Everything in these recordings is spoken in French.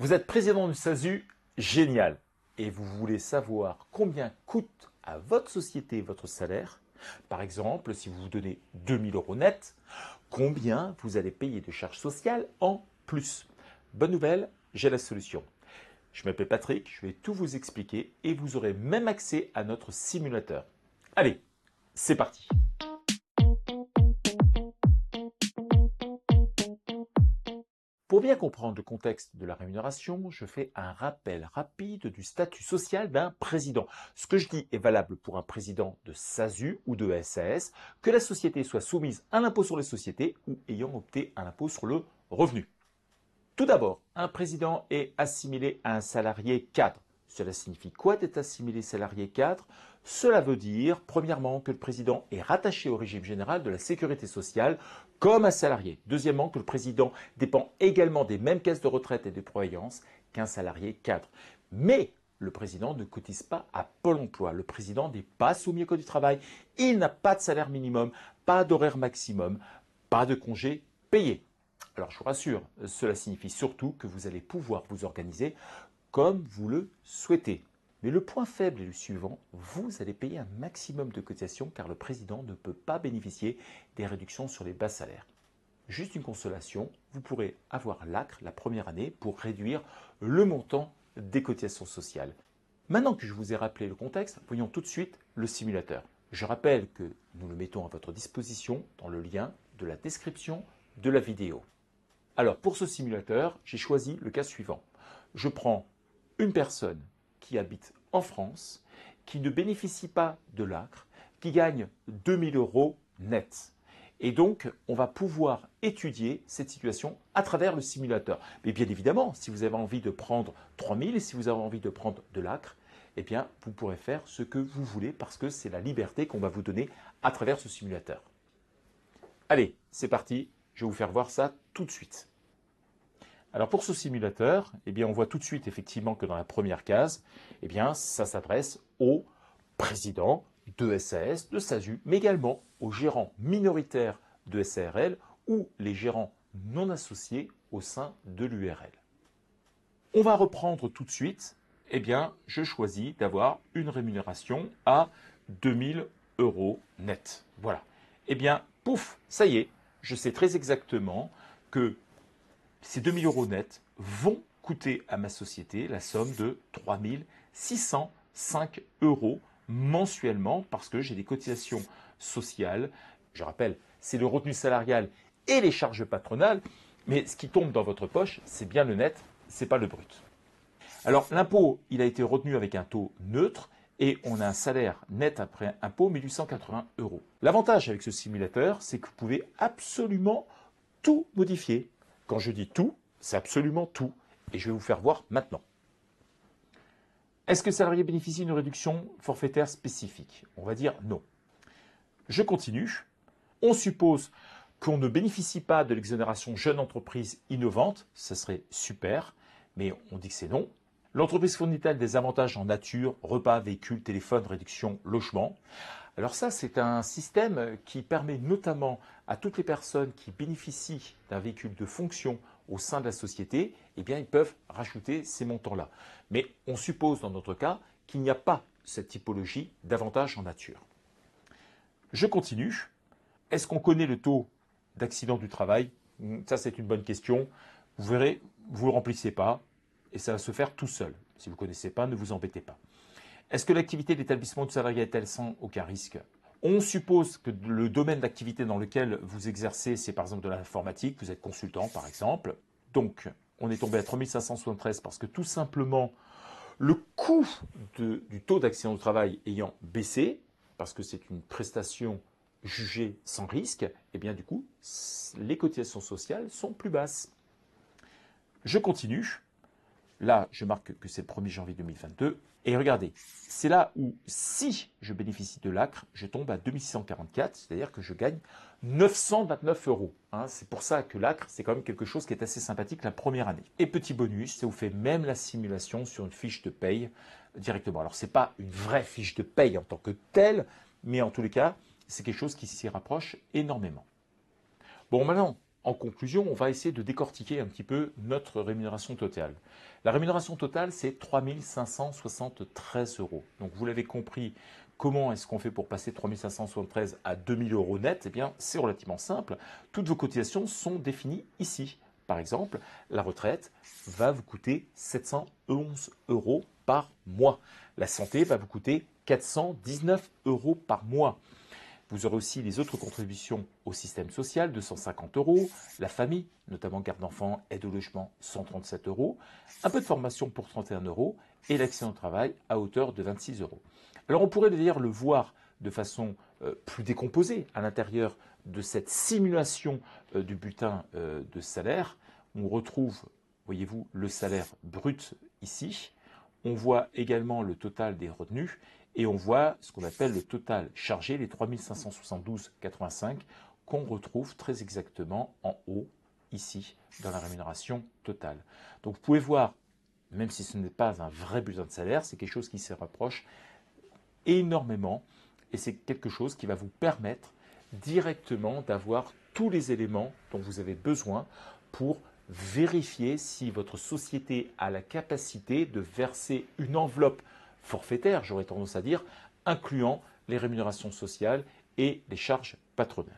Vous êtes président du SASU, génial. Et vous voulez savoir combien coûte à votre société votre salaire. Par exemple, si vous vous donnez 2000 euros net, combien vous allez payer de charges sociales en plus? Bonne nouvelle, j'ai la solution. Je m'appelle Patrick, je vais tout vous expliquer et vous aurez même accès à notre simulateur. Allez, c'est parti. Pour bien comprendre le contexte de la rémunération, je fais un rappel rapide du statut social d'un président. Ce que je dis est valable pour un président de SASU ou de SAS, que la société soit soumise à l'impôt sur les sociétés ou ayant opté à l'impôt sur le revenu. Tout d'abord, un président est assimilé à un salarié cadre. Cela signifie quoi d'être assimilé salarié cadre? Cela veut dire, premièrement, que le président est rattaché au régime général de la sécurité sociale comme un salarié. Deuxièmement, que le président dépend également des mêmes caisses de retraite et de prévoyance qu'un salarié cadre. Mais le président ne cotise pas à Pôle emploi. Le président n'est pas soumis au Code du travail. Il n'a pas de salaire minimum, pas d'horaire maximum, pas de congé payé. Alors je vous rassure, cela signifie surtout que vous allez pouvoir vous organiser comme vous le souhaitez. Mais le point faible est le suivant, vous allez payer un maximum de cotisations car le président ne peut pas bénéficier des réductions sur les bas salaires. Juste une consolation, vous pourrez avoir l'ACRE la première année pour réduire le montant des cotisations sociales. Maintenant que je vous ai rappelé le contexte, voyons tout de suite le simulateur. Je rappelle que nous le mettons à votre disposition dans le lien de la description de la vidéo. Alors pour ce simulateur, j'ai choisi le cas suivant. Je prends une personne qui habite en France, qui ne bénéficie pas de l'ACRE, qui gagne 2000 euros net. Et donc, on va pouvoir étudier cette situation à travers le simulateur. Mais bien évidemment, si vous avez envie de prendre 3000 et si vous avez envie de prendre de l'ACRE, eh bien, vous pourrez faire ce que vous voulez parce que c'est la liberté qu'on va vous donner à travers ce simulateur. Allez, c'est parti, je vais vous faire voir ça tout de suite. Alors pour ce simulateur, eh bien on voit tout de suite effectivement que dans la première case, eh bien ça s'adresse au président de SAS, de SASU, mais également aux gérants minoritaires de SARL ou les gérants non associés au sein de l'URL. On va reprendre tout de suite, eh bien je choisis d'avoir une rémunération à 2000 euros net. Voilà. Eh bien, pouf, ça y est, je sais très exactement que ces 2000 euros nets vont coûter à ma société la somme de 3605 euros mensuellement parce que j'ai des cotisations sociales. Je rappelle, c'est le revenu salarial et les charges patronales, mais ce qui tombe dans votre poche, c'est bien le net, ce n'est pas le brut. Alors l'impôt, il a été retenu avec un taux neutre et on a un salaire net après impôt 1880 euros. L'avantage avec ce simulateur, c'est que vous pouvez absolument tout modifier. Quand je dis tout, c'est absolument tout. Et je vais vous faire voir maintenant. Est-ce que le salarié bénéficie d'une réduction forfaitaire spécifique? On va dire non. Je continue. On suppose qu'on ne bénéficie pas de l'exonération jeune entreprise innovante. Ça serait super, mais on dit que c'est non. L'entreprise fournit-elle des avantages en nature, repas, véhicules, téléphone, réduction, logement? Alors ça, c'est un système qui permet notamment à toutes les personnes qui bénéficient d'un véhicule de fonction au sein de la société, eh bien, ils peuvent rajouter ces montants-là. Mais on suppose dans notre cas qu'il n'y a pas cette typologie d'avantages en nature. Je continue. Est-ce qu'on connaît le taux d'accident du travail? Ça, c'est une bonne question. Vous verrez, vous ne le remplissez pas et ça va se faire tout seul. Si vous ne connaissez pas, ne vous embêtez pas. Est-ce que l'activité d'établissement du salarié est-elle sans aucun risque? On suppose que le domaine d'activité dans lequel vous exercez, c'est par exemple de l'informatique, vous êtes consultant par exemple. Donc, on est tombé à 3573 parce que tout simplement, le coût du taux d'accident du travail ayant baissé, parce que c'est une prestation jugée sans risque, et bien du coup, les cotisations sociales sont plus basses. Je continue. Là, je marque que c'est le 1er janvier 2022. Et regardez, c'est là où, si je bénéficie de l'ACRE, je tombe à 2644, c'est-à-dire que je gagne 929 euros. C'est pour ça que l'ACRE, c'est quand même quelque chose qui est assez sympathique la première année. Et petit bonus, ça vous fait même la simulation sur une fiche de paye directement. Alors, ce n'est pas une vraie fiche de paye en tant que telle, mais en tous les cas, c'est quelque chose qui s'y rapproche énormément. Bon, maintenant, En conclusion, on va essayer de décortiquer un petit peu notre rémunération totale. La rémunération totale, c'est 3 573 euros. Donc vous l'avez compris, comment est-ce qu'on fait pour passer 3 573 à 2 000 euros net? Eh bien, c'est relativement simple. Toutes vos cotisations sont définies ici. Par exemple, la retraite va vous coûter 711 euros par mois. La santé va vous coûter 419 euros par mois. Vous aurez aussi les autres contributions au système social, 250 euros, la famille, notamment garde d'enfants, aide au logement, 137 euros, un peu de formation pour 31 euros et l'accident au travail à hauteur de 26 euros. Alors on pourrait d'ailleurs le voir de façon plus décomposée à l'intérieur de cette simulation du bulletin de salaire. On retrouve, voyez-vous, le salaire brut ici. On voit également le total des revenus et on voit ce qu'on appelle le total chargé, les 3 572,85 qu'on retrouve très exactement en haut, ici, dans la rémunération totale. Donc vous pouvez voir, même si ce n'est pas un vrai bulletin de salaire, c'est quelque chose qui se rapproche énormément et c'est quelque chose qui va vous permettre directement d'avoir tous les éléments dont vous avez besoin pour vérifier si votre société a la capacité de verser une enveloppe forfaitaire, j'aurais tendance à dire, incluant les rémunérations sociales et les charges patronales.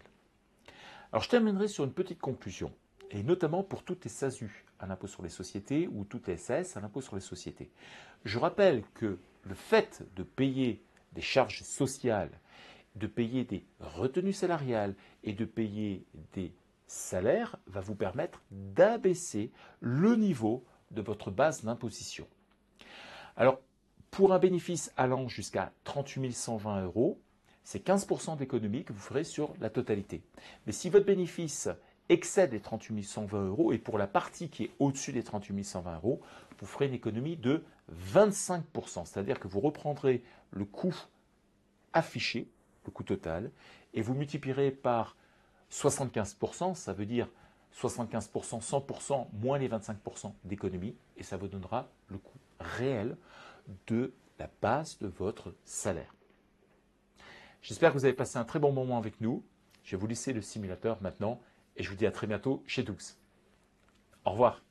Alors je terminerai sur une petite conclusion, et notamment pour toutes les SASU à l'impôt sur les sociétés ou toutes les SAS à l'impôt sur les sociétés. Je rappelle que le fait de payer des charges sociales, de payer des retenues salariales et de payer des salaires va vous permettre d'abaisser le niveau de votre base d'imposition. Alors, pour un bénéfice allant jusqu'à 38 120 euros, c'est 15% d'économie que vous ferez sur la totalité. Mais si votre bénéfice excède les 38 120 euros, et pour la partie qui est au-dessus des 38 120 euros, vous ferez une économie de 25%. C'est-à-dire que vous reprendrez le coût affiché, le coût total, et vous multiplierez par 75%, ça veut dire 75%, 100% moins les 25% d'économie, et ça vous donnera le coût réel de la base de votre salaire. J'espère que vous avez passé un très bon moment avec nous. Je vais vous laisser le simulateur maintenant, et je vous dis à très bientôt chez Doux. Au revoir.